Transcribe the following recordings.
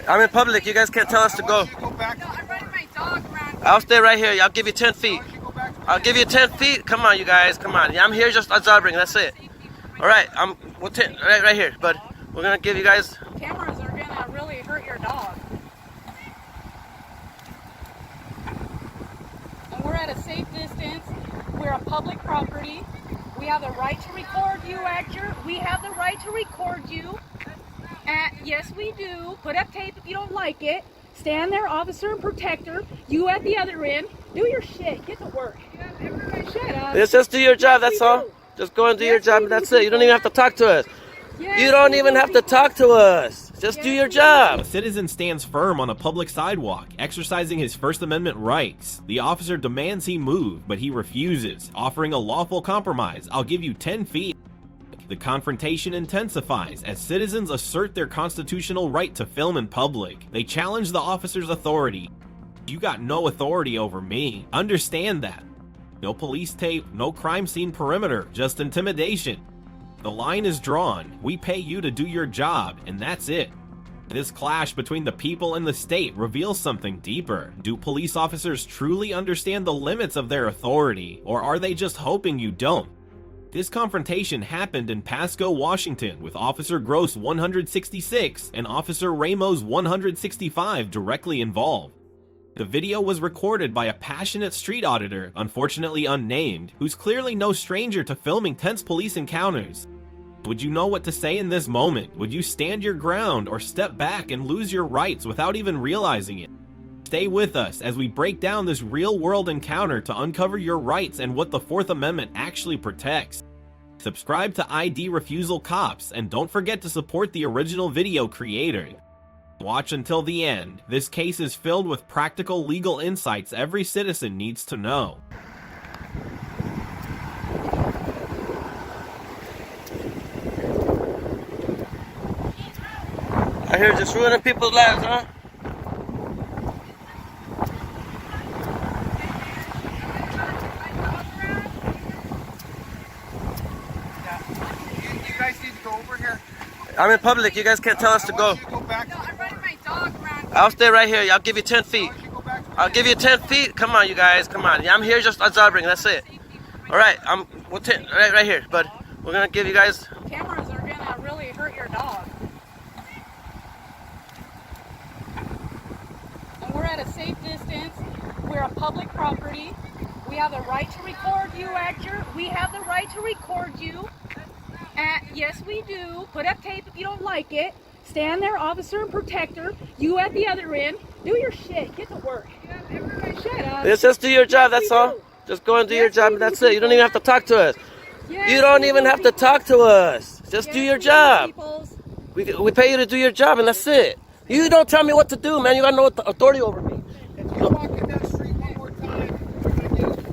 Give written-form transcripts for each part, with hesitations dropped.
I'm in public. You guys can't tell us to go. I'll stay right here. I'll give you 10 feet. I'll give you 10 feet. Come on, you guys. Come on. I'm here just observing. That's it. All right. We'll right here. But we're gonna give you guys. Cameras are gonna really hurt your dog. And we're at a safe distance. We're a public property. We have the right to record you, actor. We have the right to record you. Yes, we do. Put up tape if you don't like it. Stand there, officer and protector. You at the other end. Do your shit. Get to work. Shut up. Just do your job. That's all. Just go and do your job. That's it. You don't even have to talk to us. You don't even have to talk to us. Just do your job. A citizen stands firm on a public sidewalk, exercising his First Amendment rights. The officer demands he move, but he refuses, offering a lawful compromise. I'll give you 10 feet. The confrontation intensifies as citizens assert their constitutional right to film in public. They challenge the officer's authority. You got no authority over me. Understand that. No police tape, no crime scene perimeter, just intimidation. The line is drawn. We pay you to do your job, and that's it. This clash between the people and the state reveals something deeper. Do police officers truly understand the limits of their authority, or are they just hoping you don't? This confrontation happened in Pasco, Washington, with Officer Gross 166 and Officer Ramos 165 directly involved. The video was recorded by a passionate street auditor, unfortunately unnamed, who's clearly no stranger to filming tense police encounters. Would you know what to say in this moment? Would you stand your ground or step back and lose your rights without even realizing it? Stay with us as we break down this real-world encounter to uncover your rights and what the Fourth Amendment actually protects. Subscribe to ID Refusal Cops, and don't forget to support the original video creator. Watch until the end. This case is filled with practical legal insights every citizen needs to know. I hear just ruining people's lives, huh? You guys need to go over here. I'm in public. You guys can't tell us to go. I'll stay right here. I'll give you 10 feet. I'll give you 10 feet. Come on, you guys. Come on. I'm here just observing. That's it. All right. We'll right here. But we're gonna give you guys. Cameras are gonna really hurt your dog. And we're at a safe distance. We're a public property. We have the right to record you, actor. We have the right to record you. Yes, we do. Put up tape if you don't like it. Stand there, officer and protector. You at the other end. Do your shit. Get to work. Shut up. Just do your job. That's all. Just go and do your job. That's it. You don't even have to talk to us. You don't even have to talk to us. Just do your job. We pay you to do your job, and that's it. You don't tell me what to do, man. You got no authority over me.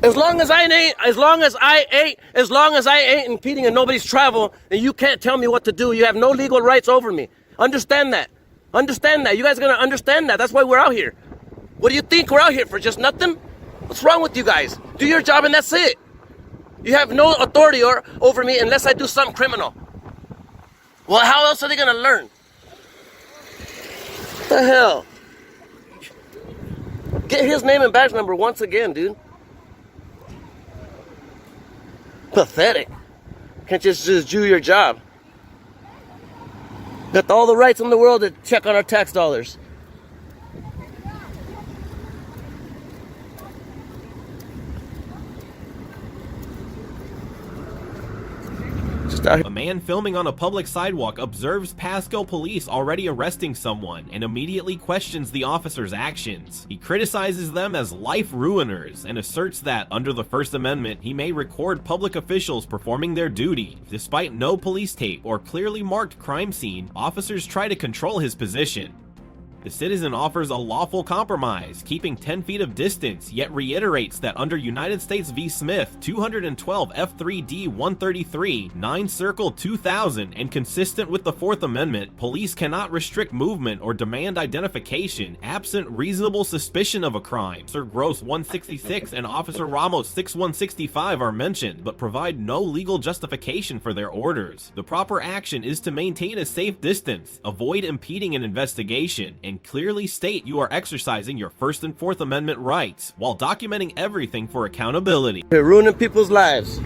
As long as I ain't impeding in nobody's travel, and you can't tell me what to do, you have no legal rights over me. Understand that. Understand that. You guys are gonna understand that. That's why we're out here. What do you think we're out here for? Just nothing? What's wrong with you guys? Do your job and that's it. You have no authority over me unless I do something criminal. Well, how else are they gonna learn? What the hell? Get his name and badge number once again, dude. Pathetic. Can't just do your job. Got all the rights in the world to check on our tax dollars. A man filming on a public sidewalk observes Pasco police already arresting someone and immediately questions the officer's actions. He criticizes them as life ruiners and asserts that, under the First Amendment, he may record public officials performing their duty. Despite no police tape or clearly marked crime scene, officers try to control his position. The citizen offers a lawful compromise, keeping 10 feet of distance, yet reiterates that under United States v. Smith 212 F3D 133, 9 Circle 2000, and consistent with the Fourth Amendment, police cannot restrict movement or demand identification absent reasonable suspicion of a crime. Officer Gross 166 and Officer Ramos 6165 are mentioned, but provide no legal justification for their orders. The proper action is to maintain a safe distance, avoid impeding an investigation, and and clearly state you are exercising your First and Fourth Amendment rights while documenting everything for accountability. You're ruining people's lives.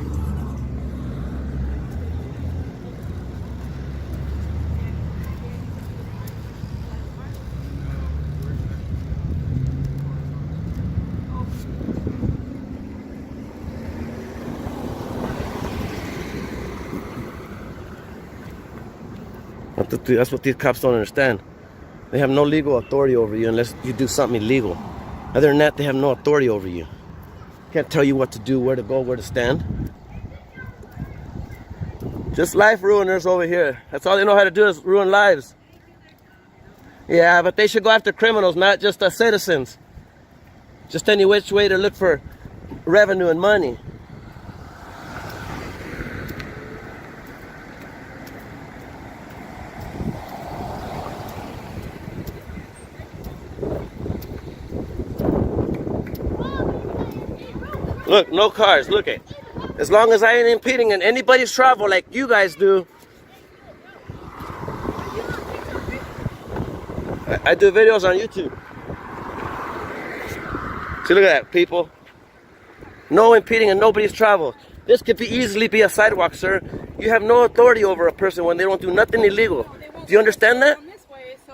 That's what these cops don't understand. They have no legal authority over you unless you do something illegal. Other than that, they have no authority over you. Can't tell you what to do, where to go, where to stand. Just life ruiners over here. That's all they know how to do is ruin lives. Yeah, but they should go after criminals, not just us citizens. Just any which way to look for revenue and money. Look, no cars, look it. As long as I ain't impeding in anybody's travel like you guys do. I do videos on YouTube. See, look at that, people. No impeding in nobody's travel. This could easily be a sidewalk, sir. You have no authority over a person when they don't do nothing illegal. Do you understand that?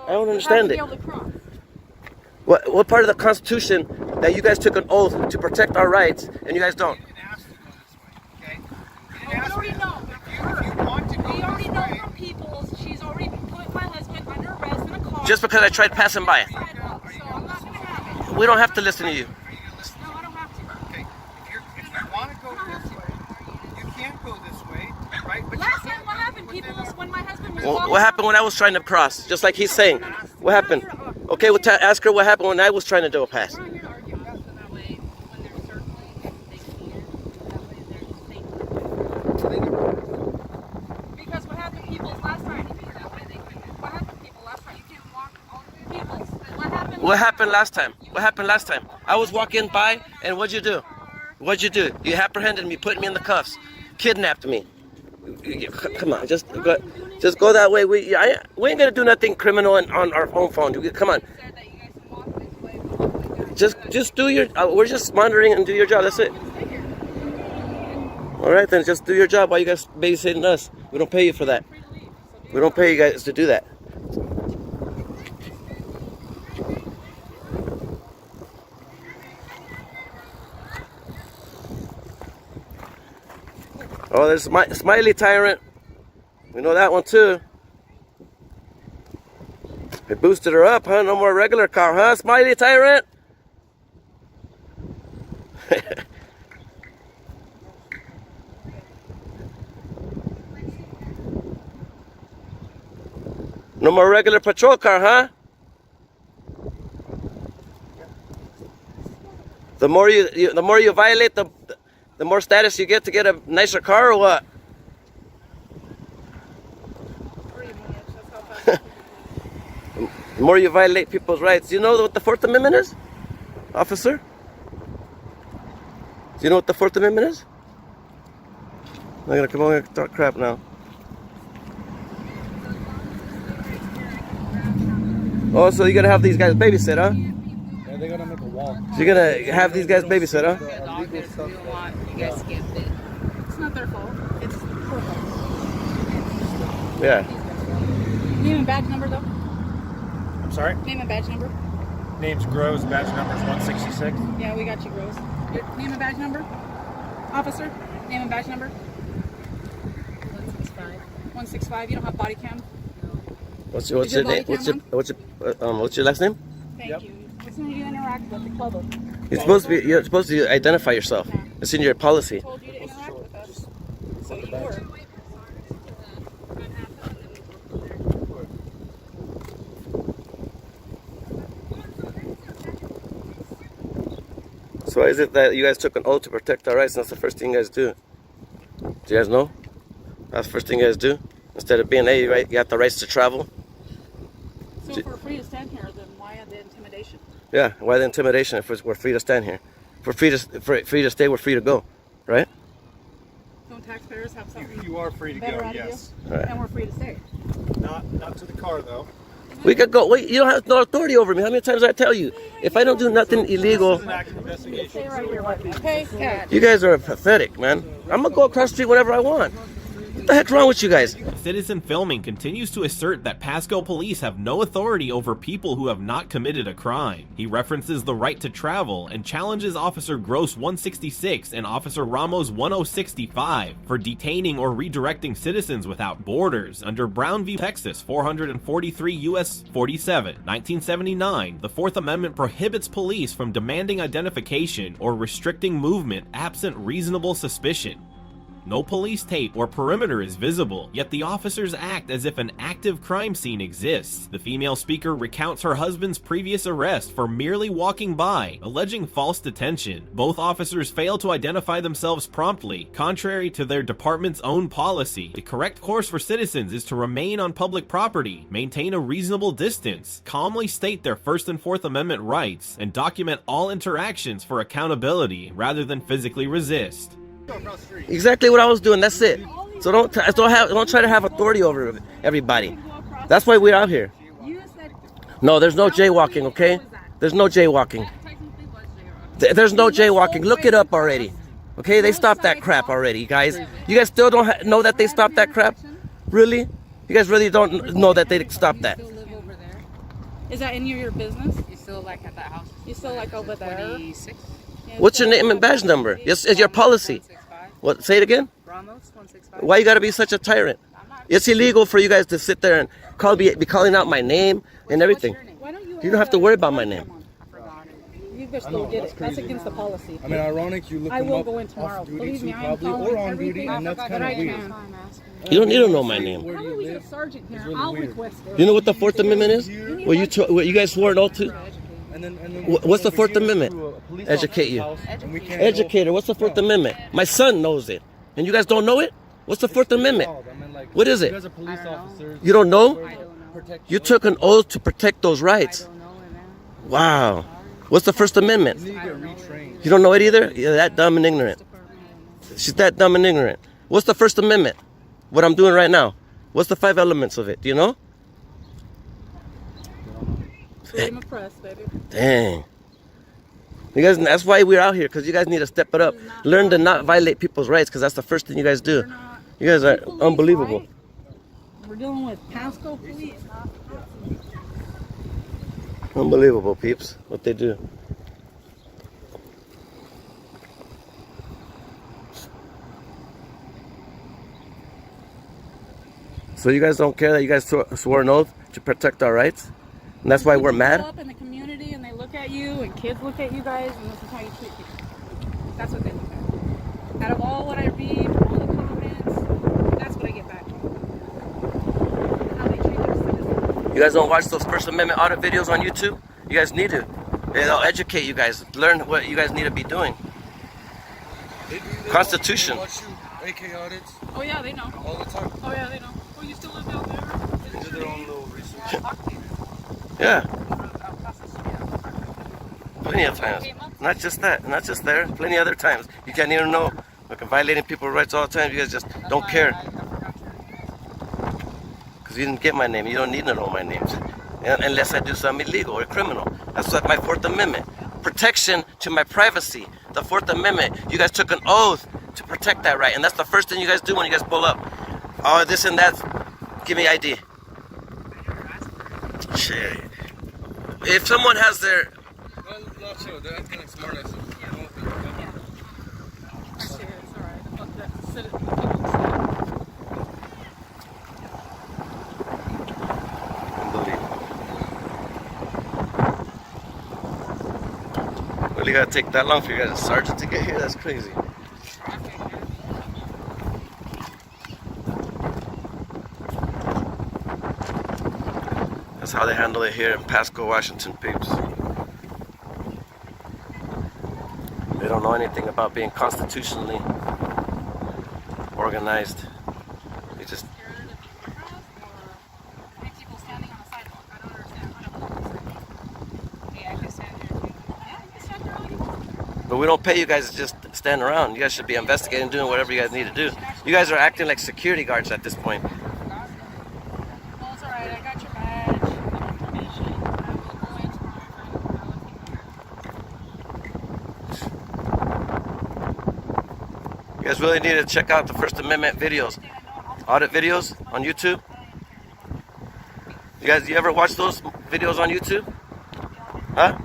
I don't understand it. What part of the Constitution that you guys took an oath to protect our rights and you guys don't? We already know. We already know from people. She's already put my husband under arrest in a car. Just because I tried passing by. So I'm not going to have it. We don't have to listen to you. No, I don't have to. Okay, if you want to go this way, you can't go this way, right? But Last time, what happened, people, when my husband was What happened when I was trying to cross? Just like he's saying. What happened? Okay, well, ask her what happened when I was trying to do a pass. We're not here to argue. That way, when they're circling, they can. That way, they're safe. Because what happened, people, last time? What happened, people, last time? You can't walk all people. What happened last time? What happened last time? I was walking by, and what'd you do? What'd you do? You apprehended me, put me in the cuffs, kidnapped me. Come on, just go that way. We ain't gonna do nothing criminal on our home phone. Come on. Just do your. We're just monitoring and do your job. That's it. All right, then just do your job while you guys babysitting us. We don't pay you for that. We don't pay you guys to do that. Oh, there's Smiley Tyrant. We know that one too. They boosted her up, huh? No more regular car, huh? Smiley Tyrant. No more regular patrol car, huh? The more you violate, the more status you get to get a nicer car, or what? The more you violate people's rights. Do you know what the Fourth Amendment is, officer? Do you know what the Fourth Amendment is? I'm gonna come over and talk crap now. Oh, so you're gonna have these guys babysit, huh? Yeah, they're gonna make a wall. So you're gonna have these guys babysit, huh? You guys skipped it. It's not their fault. It's her fault. Yeah. Name and badge number, though. I'm sorry? Name and badge number. Name's Groves, badge number's 166. Yeah, we got you, Rose. Your name and badge number? Officer, name and badge number? 165. 165. You don't have body cam? What's your name? What's your last name? Thank you. As soon as you interact with the club, You're supposed to identify yourself. It's in your policy. I told you to interact with us. So you were. So why is it that you guys took an oath to protect our rights and that's the first thing you guys do? Do you guys know? That's the first thing you guys do? Instead of being, hey, right, you have the rights to travel? So if we're free to stand here, then why the intimidation? Yeah, why the intimidation if we're free to stand here? If we're free to stay, we're free to go, right? Don't taxpayers have something You are free to better go, out yes. of you? Right. And we're free to stay. Not to the car, though. We could go. Wait, you don't have no authority over me. How many times did I tell you? If I don't do nothing illegal, Stay right here with me, okay? Yeah. you guys are pathetic, man. I'm gonna go across the street whenever I want. What the heck's wrong with you guys? Citizen filming continues to assert that Pasco police have no authority over people who have not committed a crime. He references the right to travel and challenges Officer Gross 166 and Officer Ramos 1065 for detaining or redirecting citizens without borders under Brown v. Texas 443 U.S. 47, 1979. The Fourth Amendment prohibits police from demanding identification or restricting movement absent reasonable suspicion. No police tape or perimeter is visible, yet the officers act as if an active crime scene exists. The female speaker recounts her husband's previous arrest for merely walking by, alleging false detention. Both officers fail to identify themselves promptly, contrary to their department's own policy. The correct course for citizens is to remain on public property, maintain a reasonable distance, calmly state their First and Fourth Amendment rights, and document all interactions for accountability rather than physically resist. Exactly what I was doing. That's it. So don't try to have authority over everybody. That's why we're out here. No, there's no jaywalking. Okay? There's no jaywalking. There's no jaywalking. Look it up already. Okay? They stopped that crap already, guys. You guys still don't know that they stopped that crap? Really? You guys really don't know that they stopped that? Is that any of your business? You still like at that house? You still like over there? 26? What's your name and badge number? Yes, it's your policy. 165. What? Say it again. Ramos 165. Why you gotta be such a tyrant? It's illegal for you guys to sit there and be calling out my name and everything. Why don't you? You don't have to worry about my name. You just go get it. That's against the policy. I mean, ironic, you look I them will up go in tomorrow. off duty Believe too, me, I'm probably, following or on everything duty, and that's that kind I of weird. can. You don't need to know my name. Where How do about we you get a live? sergeant here? really I'll weird. request it. You know what the Fourth Amendment is? Well, you guys swore an oath to? And then What's the over Fourth here Amendment? to a police Educate you. officer's house, and we can't go- Educator, what's the Fourth Amendment? My son knows it. And you guys don't know it? What's the Fourth Amendment? I mean, like, What is You it? guys are police officers. You don't know? Protect You took an oath to protect those rights. Wow. What's the First Amendment? You need to get retrained. You don't know it either? You're that dumb and ignorant. She's that dumb and ignorant. What's the First Amendment? What I'm doing right now. What's the 5 elements of it? Do you know? Freedom of press, baby. Dang. You guys, that's why we're out here, because you guys need to step it up. Learn to not violate people's rights, because that's the first thing you guys do. You guys are Police, unbelievable. right? We're dealing with Pasco police. Unbelievable, peeps, what they do. So you guys don't care that you guys swore an oath to protect our rights? And that's why we're People mad? go up in the community and they look at you, and kids look at you guys, and this is how you treat people. That's what they look at. Out of all what I read, all the comments, that's what I get back. How they treat their citizens. You guys don't watch those First Amendment audit videos on YouTube? You guys need to. They'll educate you guys. Learn what you guys need to be doing. Constitution. Watch you, AK audits Oh yeah, they know. all the time. Oh yeah, they know. Oh, you still live down there? They do their own little research. Yeah. Plenty of times. Not just that. Not just there. Plenty other times. You can't even know. Like violating people's rights all the time. You guys just don't care. Because you didn't get my name. You don't need to know my name. Unless I do something illegal or criminal. That's like my Fourth Amendment. Protection to my privacy. The Fourth Amendment. You guys took an oath to protect that right. And that's the first thing you guys do when you guys pull up. Oh, this and that. Give me ID. Shit. If someone has their... No, chill. They're acting like smart asses. It's alright. That's citizen. Really gotta take that long for you guys, a sergeant, to get here? That's crazy. That's how they handle it here in Pasco, Washington, peeps. They don't know anything about being constitutionally organized. They just... People standing on the sidewalk. I don't understand. I don't know. Yeah, I can stand here too. Yeah, you can stand there all you want. But we don't pay you guys to just stand around. You guys should be investigating, doing whatever you guys need to do. You guys are acting like security guards at this point. Well, it's alright. I got your badge. You guys really need to check out the First Amendment videos, audit videos on YouTube. You ever watch those videos on YouTube? Huh?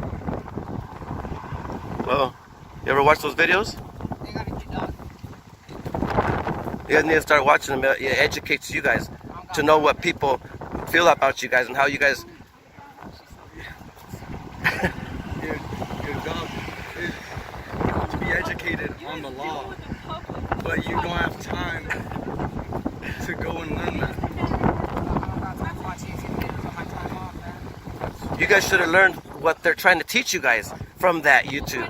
Well, you ever watch those videos? You guys need to start watching them. It educates you guys to know what people feel about you guys and how you guys. Your job is to be educated on the law, but you don't have time to go and learn that. You guys should have learned what they're trying to teach you guys from that YouTube.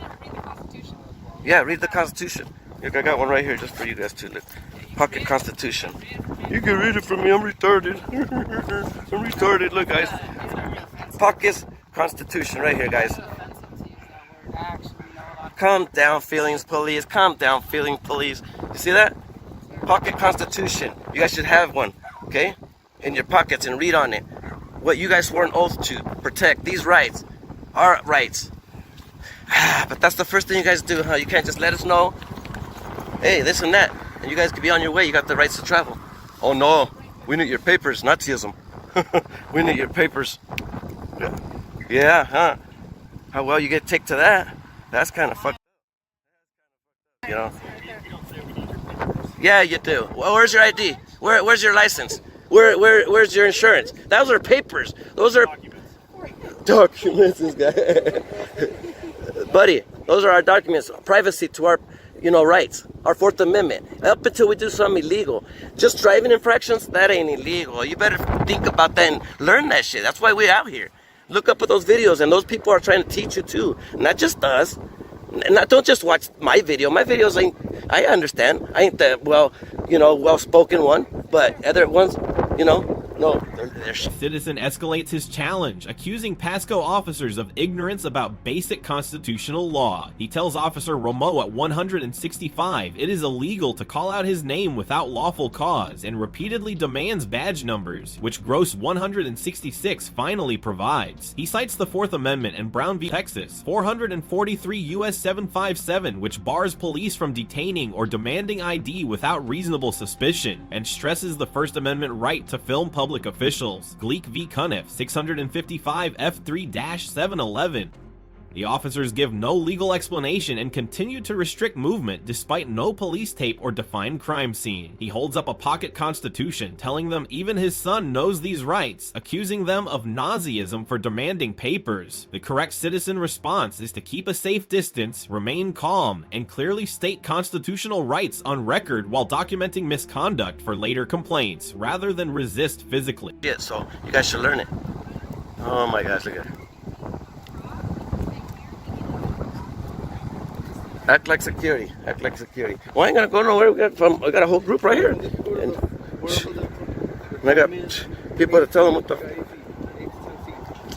Yeah, read the Constitution. Look, I got one right here just for you guys to look. Pocket Constitution. You can read it from me. I'm retarded. I'm retarded. Look, guys. Pocket Constitution right here, guys. Calm down, feelings police. Calm down, feeling police. You see that? Pocket Constitution. You guys should have one, okay? In your pockets and read on it. What you guys swore an oath to protect. These rights. Our rights. But that's the first thing you guys do, huh? You can't just let us know. Hey, this and that. And you guys could be on your way. You got the rights to travel. Oh no. We need your papers. Nazism. We need your papers. Yeah, huh? How well you get take to that? That's kind of fucked up. You know? Yeah, you do. Well, where's your ID? Where's your license? Where's your insurance? Those are papers. Those are documents. This guy, buddy. Those are our documents. Privacy to our, rights. Our Fourth Amendment. Up until we do something illegal, just driving infractions, that ain't illegal. You better think about that and learn that shit. That's why we're out here. Look up at those videos, and those people are trying to teach you too, not just us. And don't just watch my video. My videos ain't. I understand. I ain't the well-spoken one, but other ones, no, they're Citizen escalates his challenge, accusing Pasco officers of ignorance about basic constitutional law. He tells Officer Romo at 165 it is illegal to call out his name without lawful cause, and repeatedly demands badge numbers, which Gross 166 finally provides. He cites the Fourth Amendment and Brown v. Texas, 443 U.S. 757, which bars police from detaining or demanding ID without reasonable suspicion, and stresses the First Amendment right to film public officials. Gleek v. Cuniff, 655 F3-711. The officers give no legal explanation and continue to restrict movement despite no police tape or defined crime scene. He holds up a pocket constitution, telling them even his son knows these rights, accusing them of Nazism for demanding papers. The correct citizen response is to keep a safe distance, remain calm, and clearly state constitutional rights on record while documenting misconduct for later complaints, rather than resist physically. Yeah, so you guys should learn it. Oh my gosh, look at it. Act like security. Act like security. Well, I ain't gonna go nowhere. I got a whole group right here. And I got people to tell them what the.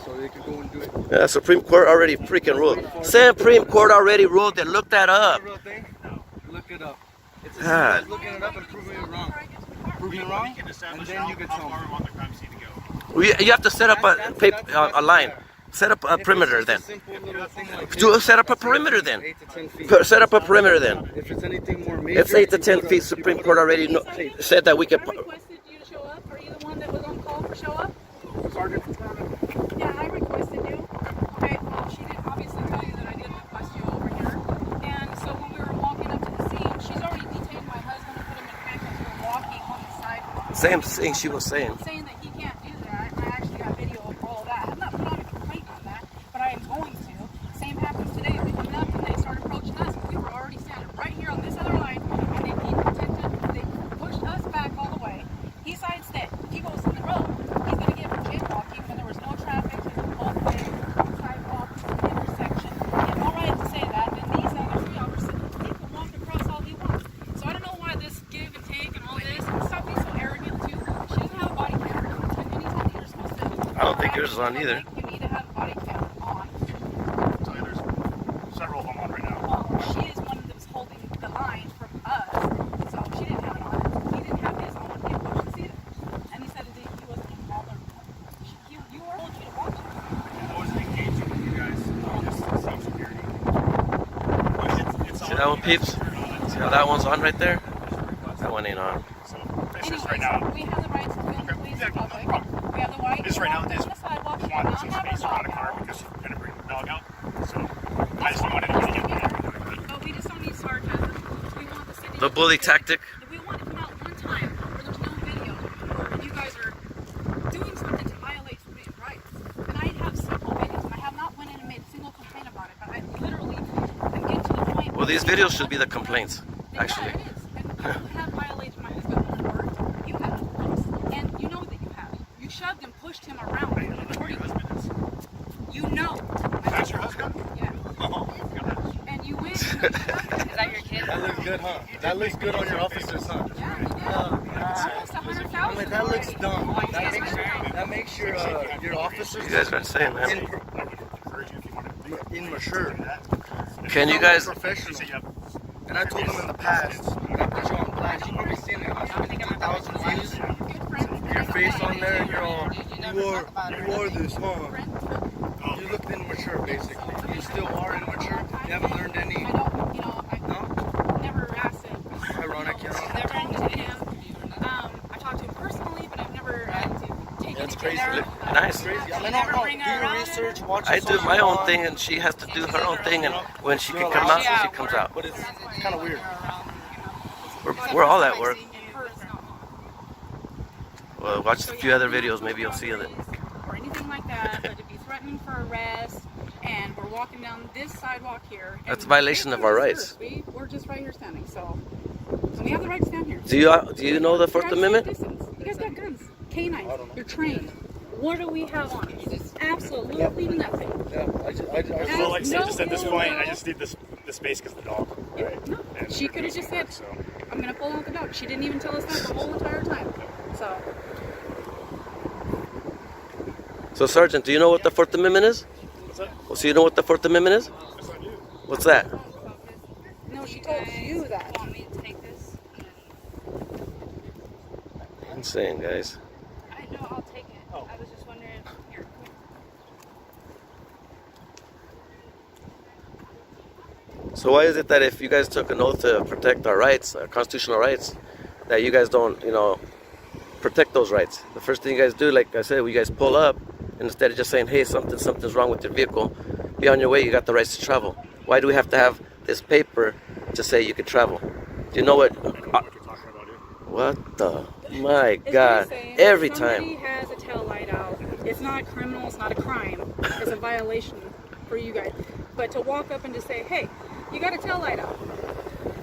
So they could go and do it. Yeah, Supreme Court already freaking ruled. Supreme Court already ruled it. Look that up. Real thing? Look it up. It's as God. simple as looking it up and proving it wrong. Prove it wrong, and then you can tell me. You have to set up a line. Set up a perimeter then. Set up a perimeter then. 8 to 10 feet. Set up a perimeter then. If it's anything more major, It's 8 to 10 feet. Supreme Court already said that we could. I requested you to show up. Are you the one that was on call for show up? Sergeant. Yeah, I requested you. Okay, well, she didn't obviously tell you that I did request you over here. And so when we were walking up to the scene, she's already detained my husband and put him in handcuffs. We were walking on the sidewalk. Same thing she was saying. Saying that he can't do that. And I actually got video of all that. I'm not put on a complaint on that, but I am going to. Same happens today. They come up and they start approaching us. We were already standing right here on this other line, and they pushed us back all the way. He sidestepped. He goes in the road. He's gonna get for jaywalking when there was no traffic. There's a both way sidewalk intersection. He had no right to say that. And these other three officers, they can walk across all he wants. So I don't know why this give and take and all this. Stop being so arrogant too. She doesn't have a body camera. And anytime you're supposed to. I don't think yours is on either. You need to have a body camera on. There's several of them on right now. She is one that was holding the line from us, so she didn't have it on. He didn't have his on. He pushed the and he said that he wasn't involved. You were told you to watch it. I wasn't engaging with you guys. Just self-security. See that one, peeps? See how that one's on right there? That one ain't on. So this Anyways, is right now. we have the right to film the police in public. We have the right This right now to is walk on the sidewalk. we You wanted not some have a space around dog a car out. because you're gonna bring the dog out. So I just wanted to get you. But we just don't need sarcasm. We want the city. The bully tactic. We want to come out one time where there's no video, where you guys are doing something to violate somebody's rights. And I have several videos, and I have not went in and made a single complaint about it. But I literally am getting to the point. Well, these videos should be the complaints, actually. Yeah, it is. And you have violated my husband before. You have. And you know that you have. You shoved and pushed him around. I know who your husband is. You know. That's your husband? Yeah. Oh, goodness. And you went. And you Is that your kid? That looks good, huh? That looks good on your officer's, huh? yeah, you did. Almost 100,000. I mean, that looks dumb. That makes sense. That makes your officers You guys been saying that. I would encourage you if you wanted to do it. immature. Can you guys? Professional. Say you have And I told them in the past, when I put you on blast, you've probably seen it. I spent 2,000 views. Good friend. Your face on there, and you're all, you are this, huh? You look immature, basically. You still are immature. You haven't learned any. I don't, I No? never asked him. Ironic, you know? I've never talked to him. I talked to him personally, but I've never had to take That's anything crazy. there. Nice. Crazy. I mean, Never no, bring do her your around research, watch I your do social my own media, thing, and she has to do her own thing, and when she can come out, she comes out. But it's kind of weird. We're all at work. In person. Well, watch a few other videos, maybe you'll see it. Or anything like that, but to be threatening for arrest, and we're walking down this sidewalk here. and That's a violation they of put our us rights. first. We're just right here standing, so we have the right to stand here. Do you know the Fourth You guys Amendment? safe distance. You guys got guns, canines, you're trained. What do we have on you? Absolutely nothing. Yeah, Well, like I said, No, just at this no, point, no. I just need this space because of the dog. Right? No, And she we're could have doing just some said, work, so. I'm going to pull out the dog. She didn't even tell us that the whole entire time. So, Sergeant, do you know what the Fourth Amendment is? What's that? Well, so you know what the Fourth Amendment is? That's not you. What's that? No, she told you that. Want me to take this? Insane, guys. I know, I'll take it. Oh. I was just wondering. Here. So why is it that if you guys took an oath to protect our rights, our constitutional rights, that you guys don't, protect those rights? The first thing you guys do, like I said, you guys pull up, and instead of just saying, hey, something's wrong with your vehicle, be on your way, you got the rights to travel. Why do we have to have this paper to say you could travel? Do you know what? I don't know what you're talking about here. What the? My It's God. just saying, Every if somebody time. has a tail light out, it's not a criminal, it's not a crime. It's a violation for you guys. But to walk up and just say, hey, you got a tail light out.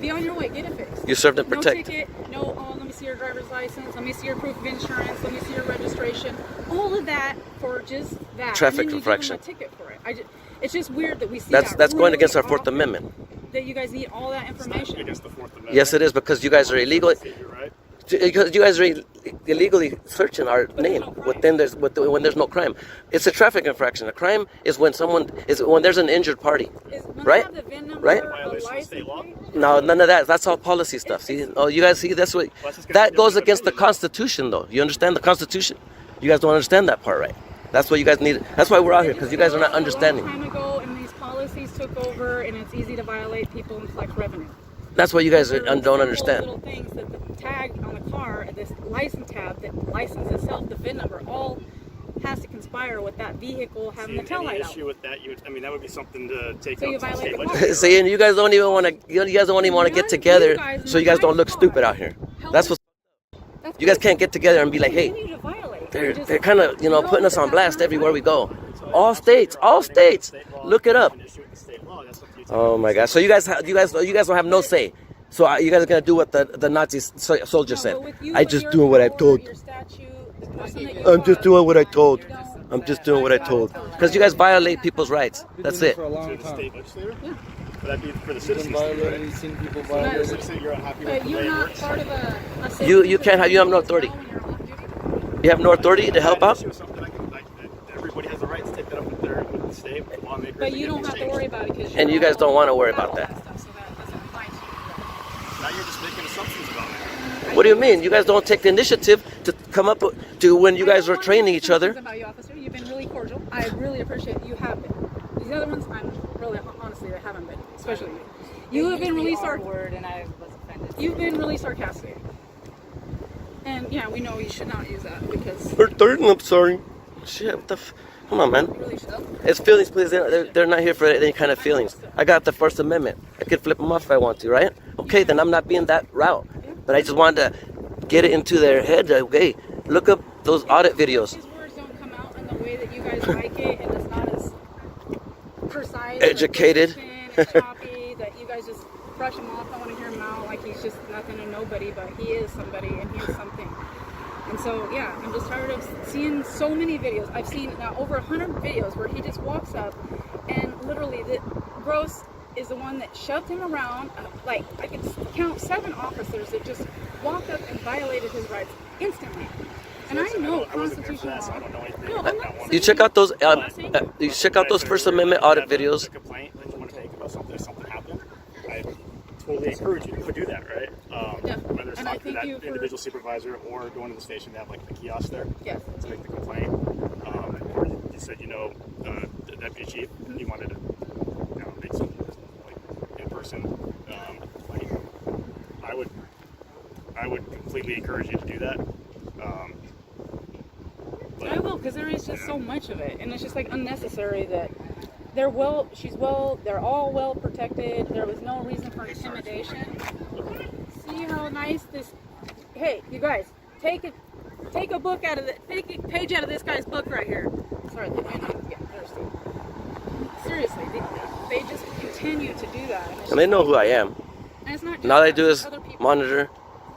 Be on your way, get it fixed. You served and No protect. ticket, let me see your driver's license, let me see your proof of insurance, let me see your registration. All of that for just that. Traffic and then infraction. You give them a ticket for it. It's just weird that we see That's that going against our really Fourth often, Amendment. That you guys need all that It's not information. against the Fourth Amendment. Yes, it is, because you guys are illegal. You're right. Because you guys are illegally searching our name when there's no crime. It's a traffic infraction. A crime is when there's an injured party. When Right? they have the VIN number, Right? the Violation of license state law? plate, No, none of that. That's all policy stuff. See? Oh, you guys see? That's what. Well, that's That goes different against the opinion. Constitution, though. You understand the Constitution? You guys don't understand that part, right? That's what you guys need. That's why we're out here, because you guys are not understanding. A long time ago, and these policies took over, and it's easy to violate people and collect revenue. That's what you guys There are don't simple understand. Little things that the tag on the car, and this license tab, that license itself, the VIN number, all has to conspire with that vehicle having the tail Any light out. issue with that, that would be something to take So you up to the violate state the law. legislature. See, and you guys don't even want to. You guys don't even want to get None of together, you guys so you guys don't look nice stupid guys. out here. Help That's us. what. That's You guys what can't get together and be like, we hey, continue to violate. they're Just kind of know putting us that on that's blast not everywhere right. we go. All states, look it up. An issue with the state law, that's up to you to Oh my gosh! So you guys don't have no say. So you guys are gonna do what the Nazi soldier No, said. but with you, I with just your doing what I power, told. your statute, the person that you I'm just are, doing what I told. you don't- I'm just doing what I told. Because you guys violate people's rights. That's it. For a long To the time. state legislature? Yeah. Would that be for the Been citizens? violating, Right? seen people The violating. citizen, you're unhappy with the way You're it not works? part of a You can't have- you have no authority. You have no authority to help That out. issue is something everybody has the right to take that up with the state, with the lawmakers. But and you get don't these have to changed. worry about it because And you guys don't want to worry about that. So that doesn't apply to you. Now you're just making assumptions about it. What do you mean? You guys don't take the initiative to come up to when you guys are training each other. About you, officer. You've been really cordial. I really appreciate you have been. These other ones, I'm really honestly, they haven't been, especially you. You have been really word, and I was offended. You've been really sarcastic. And yeah, we know you should not use that because I'm sorry. Shit, what the come on, man. you really should. It's feelings, please. They're not here for any kind of feelings. I got the First Amendment. I could flip them off if I want to, right? Okay, then I'm not being that route. But I just wanted to get it into their head. Like, hey, look up those audit videos. His words don't come out in the way that you guys like it, and it's not as precise, Educated. and choppy that you guys just brush him off. I want to hear him out like he's just nothing and nobody, but he is somebody and he is something. And so, yeah, I'm just tired of seeing so many videos. I've seen now over 100 videos where he just walks up and literally, Gross is the one that shoved him around. Like, I could count 7 officers that just walked up and violated his rights instantly. And I know constitutional law. No, I'm not saying You check out those. You check out those First Amendment audit videos. A complaint that you want to make about something happened. I totally encourage you to do that, right? Whether it's And I talking to thank you that for- individual supervisor or going to the station to have like the kiosk there Yes. to make the complaint. Or you said, the deputy chief, he wanted to, make some like in-person complaint. I would completely encourage you to do that. I will, because there is just so much of it, and it's just like unnecessary that they're all well protected. There was no reason for intimidation. See how nice this. Hey, you guys, take a page out of this guy's book right here. Sorry, they might not get thirsty. Seriously, they just continue to do that, And they know who I am. and it's not just All they us, do is other people. monitor,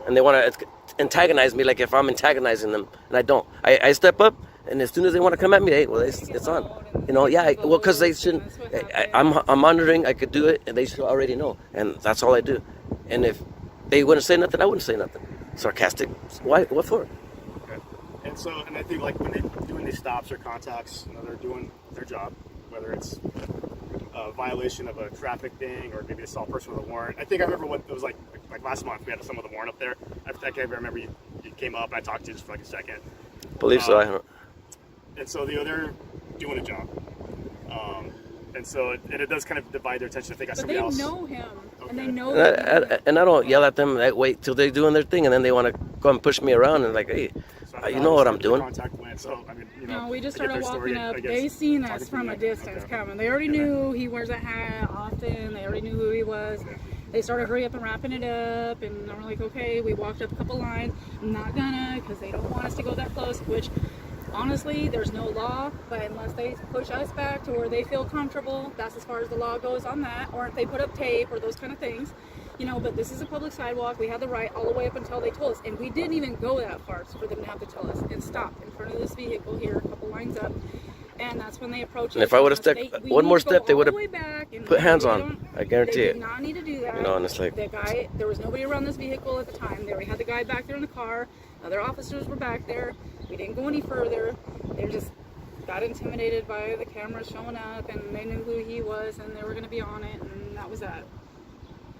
and they want to antagonize me like if I'm antagonizing them, and I don't. I step up, and as soon as they want to come at me, hey, well, it's on. Well, because they shouldn't. I'm monitoring. I could do it, and they should already know, and that's all I do. And if they wouldn't say nothing, I wouldn't say nothing. Sarcastic. Why? What for? Okay. And I think like when they're doing these stops or contacts, they're doing their job, whether it's a violation of a traffic thing or maybe they saw a person with a warrant. I think I remember what it was like last month we had someone with a warrant up there. I remember you came up and I talked to you just for like a second. Believe so. I don't. And so they're doing a job. And it does kind of divide their attention if they got But somebody they else. know him, and they Okay. know. And I don't yell at them. I wait till they're doing their thing, and then they want to go and push me around and like, hey, So I don't you know what I'm the doing. Contact went, so I mean, No, we just I get started their walking story, up. I guess, They seen talking us to from me. a distance Okay. coming. They already knew he wears a hat often. They already knew who he was. They started hurry up and wrapping it up, and we're like, okay. We walked up a couple lines. I'm not gonna, because they don't want us to go that close. Which, honestly, there's no law, but unless they push us back to where they feel comfortable, that's as far as the law goes on that. Or if they put up tape or those kind of things. But this is a public sidewalk. We had the right all the way up until they told us. And we didn't even go that far for them to have to tell us. And stop in front of this vehicle here, a couple lines up. And that's when they approached us. And if I would've stepped one more step, they would've put hands on. I guarantee They it. did not need to do that. And it's like, The guy, there was nobody around this vehicle at the time. They already had the guy back there in the car. Other officers were back there. We didn't go any further. They just got intimidated by the cameras showing up, and they knew who he was, and they were going to be on it, and that was that.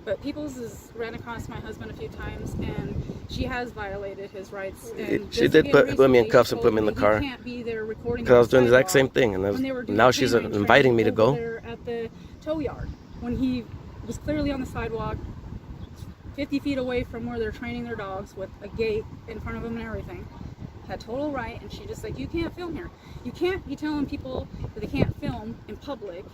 But Peoples has ran across my husband a few times, and she has violated his rights. And She just did again put me in recently, cuffs and he put me in the told car. he can't be there recording because I was on doing the exact same sidewalk thing, and when they were doing now she's training inviting me to over go. there at the tow yard when he was clearly on the sidewalk, 50 feet away from where they're training their dogs with a gate in front of him and everything. Had total right, and she just said, you can't film here. You can't be telling people that they can't film in public.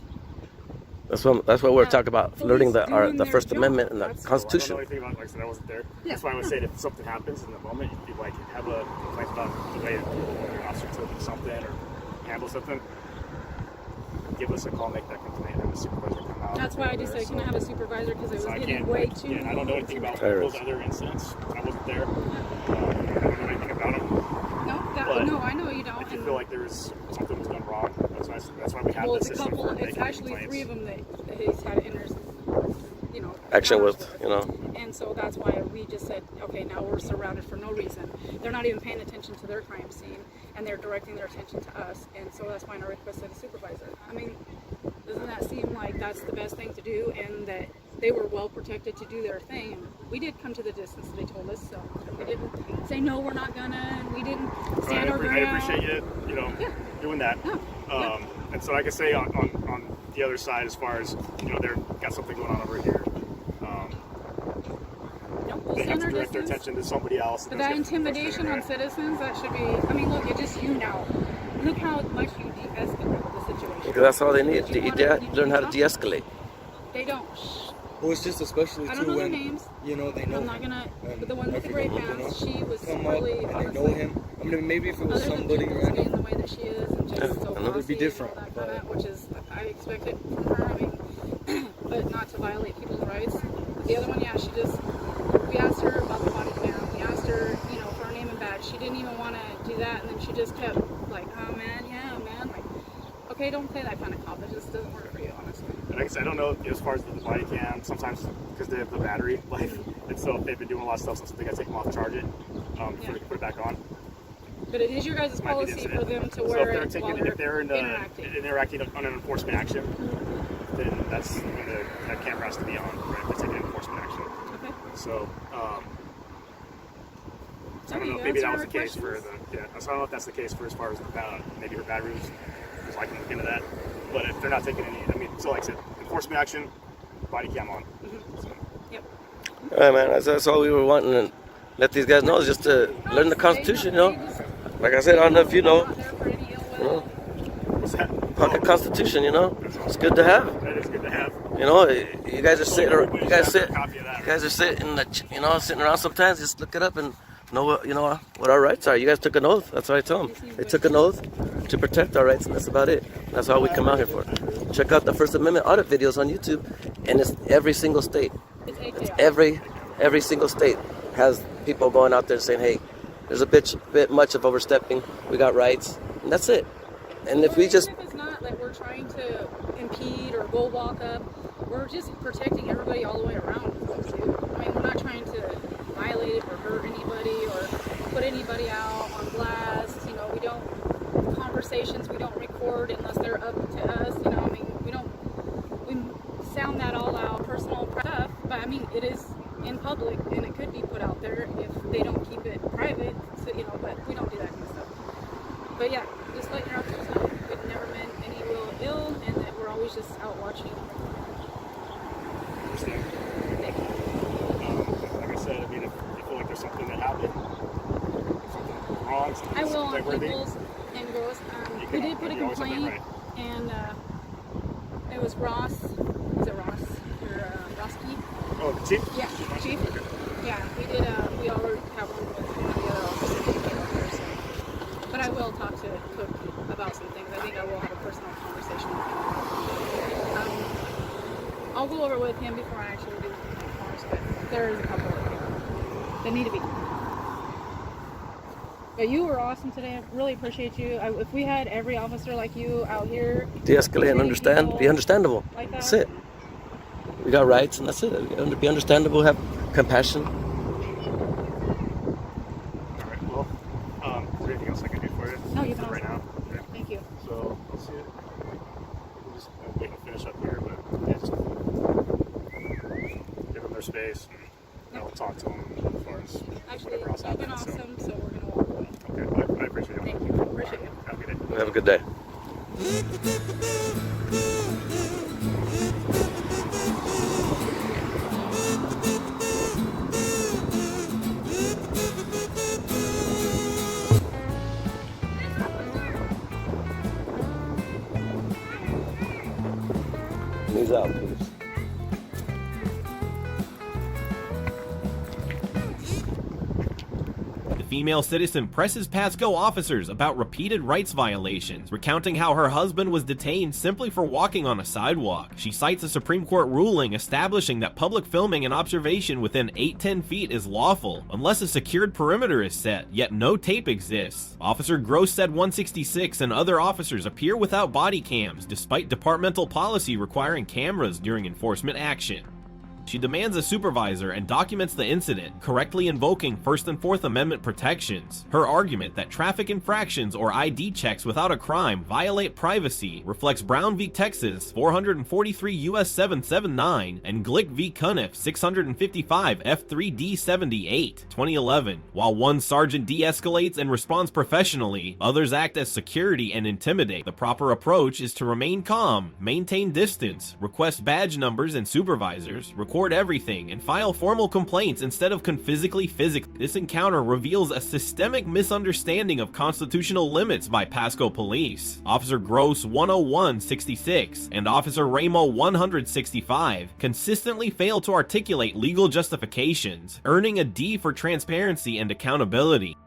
That's what we're talking about, flirting the their First job. Amendment and the That's- I Constitution. don't know anything about, like I said, I wasn't there. Yeah. That's why I was saying if something happens in the moment, if you like have a complaint about the way your officer took something or handle something, give us a call, make that complaint, and the supervisor come out. That's why I just said, can I have a supervisor, because it was So I getting can't, way too. and I don't know anything about Tyrant. those other incidents. I wasn't there. I don't know anything about them. But No, I know you don't. If you and- feel like there was something was done wrong, that's why we have Well, this it's a system couple. for making It's actually complaints. 3 of them that he's had Action with, And so that's why we just said, okay, now we're surrounded for no reason. They're not even paying attention to their crime scene, and they're directing their attention to us. And so that's why I requested a supervisor. I mean, doesn't that seem like that's the best thing to do, and that they were well protected to do their thing? And we did come to the distance they told us, so we didn't say no, we're not gonna, and we didn't stand our ground. I appreciate you, doing that. Yeah. And so, like I say, on the other side, as far as they've got something going on over here, We'll they have send to our direct their distance. attention to somebody else. But that intimidation on citizens, that should be, I mean, look, it's just you now. Look how much you de-escalate the situation. Because that's all they need. You wanna- Learn how to talk? de-escalate. They don't. Shh. Well, it's just especially I don't too know their when names. you know they know. I'm not gonna. and But the one with the I great forget, you pants, know, she was come really up and they know honestly. him. I mean, maybe if it was Other than somebody people just being random. the way that she is and just so I know it'd be bossy different, and all that kind of, which is I expected from her. I mean, but not to violate people's rights. The other one, yeah, she just. We asked her about the body cam. We asked her, you know, for her name and badge. She didn't even want to do that, and then she just kept like, oh man, yeah, man, like, okay, don't play that kind of cop. It just doesn't work for you, honestly. Like I said, I don't know as far as the body cam. Sometimes because they have the battery life, and so they've been doing a lot of stuff. So they got to take them off, charge it, before they can put it back on. But it is your guys' Might be the policy incident. for them to So wear if they're it while taking, if they're interacting. on an enforcement action, then that's when that camera has to be on, right? If they're taking enforcement action. Okay. So, I don't Okay, know. you Maybe that answer was the our case for questions? the. Yeah. So I don't know if that's the case for as far as maybe her battery was. So I can look into that. But if they're not taking any, I mean, so like I said, enforcement action, body cam on. So, Yep. All right, man. That's all we were wanting to let these guys know is just to learn the Constitution, you know. Like I said, I don't know if you know. Not there for any ill You know, will. what's that? pocket Constitution, you know. It's good to have. That is good to have. You know, you guys are sitting, Everybody you guys should have sit, a copy of that, you guys are sitting, you know, sitting around sometimes. Just look it up and know what, you know, what our rights are. You guys took an oath. That's what I tell them. They took an oath to protect our rights, and that's about it. That's all we come out here for. Check out the First Amendment audit videos on YouTube, and it's every single state. It's every single state has people going out there saying, hey, there's a bit much of overstepping. We got rights, and that's it. And if we just Even if it's not like we're trying to impede or go walk up, we're just protecting everybody all the way around. Too. I mean, we're not trying to violate it or hurt anybody or put anybody out on blast. You know, we don't conversations. We don't record unless they're up to us. You know, I mean, we sound that all out, personal stuff. But I mean, it is in public and it could be put out there if they don't keep it private. So, you know, but we don't do that kind of stuff. But yeah, just let your officers know we've never meant any real ill and that we're always just out watching. Understand. Like I said, I mean, if you feel like there's something that happened, something wrong, something I will on blameworthy, people's and girls. you We can- did put a you always have that complaint and it was Ross. Is it Ross? Or Roski? Oh, the chief? Yeah, Chief. Yeah, we did. We already have one with one of the other officers that came over. So. But I will talk to Cook about some things. I think I will have a personal conversation with him. I'll go over with him before I actually do the cars, but there is a couple that need to be done. But you were awesome today. I really appreciate you. If we had every officer like you out here, de-escalate and understand, be understandable. like that, That's it. We got rights, and that's it. Be understandable, have compassion. All right, well, is there anything else I can do for you? No, you've been right awesome. now. Okay. Thank you. So, let's see it. We'll just wait to finish up here, but yeah, just give them their space and I'll talk to them as far as Actually, whatever else you've been happens. awesome, so we're gonna walk away. So, okay, I appreciate it. Thank you. Appreciate you. Have a good day. Have a good day. Knees out, please. The female citizen presses Pasco officers about repeated rights violations, recounting how her husband was detained simply for walking on a sidewalk. She cites a Supreme Court ruling establishing that public filming and observation within 8-10 feet is lawful, unless a secured perimeter is set, yet no tape exists. Officer Gross said 166 and other officers appear without body cams, despite departmental policy requiring cameras during enforcement action. She demands a supervisor and documents the incident, correctly invoking First and Fourth Amendment protections. Her argument that traffic infractions or ID checks without a crime violate privacy reflects Brown v. Texas 443 U.S. 779 and Glick v. Cuniff 655 F3D 78, 2011. While one sergeant de-escalates and responds professionally, others act as security and intimidate. The proper approach is to remain calm, maintain distance, request badge numbers and supervisors, record record everything and file formal complaints instead of physically. This encounter reveals a systemic misunderstanding of constitutional limits by Pasco Police. Officer Gross 10166 and Officer Ramo 165 consistently fail to articulate legal justifications, earning a D for transparency and accountability.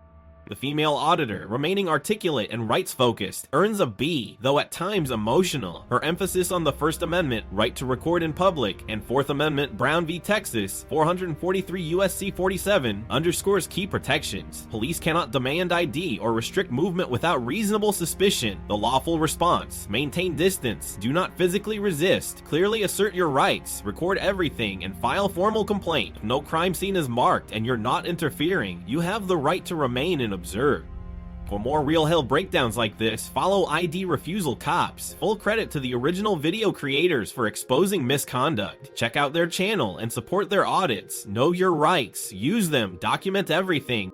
The female auditor, remaining articulate and rights-focused, earns a B, though at times emotional. Her emphasis on the First Amendment, right to record in public, and Fourth Amendment, Brown v. Texas, 443 U.S.C. 47, underscores key protections. Police cannot demand ID or restrict movement without reasonable suspicion. The lawful response: maintain distance, do not physically resist, clearly assert your rights, record everything, and file formal complaint. If no crime scene is marked and you're not interfering, you have the right to remain and observe. For more real hell breakdowns like this, follow ID Refusal Cops. Full credit to the original video creators for exposing misconduct. Check out their channel and support their audits. Know your rights, use them, document everything.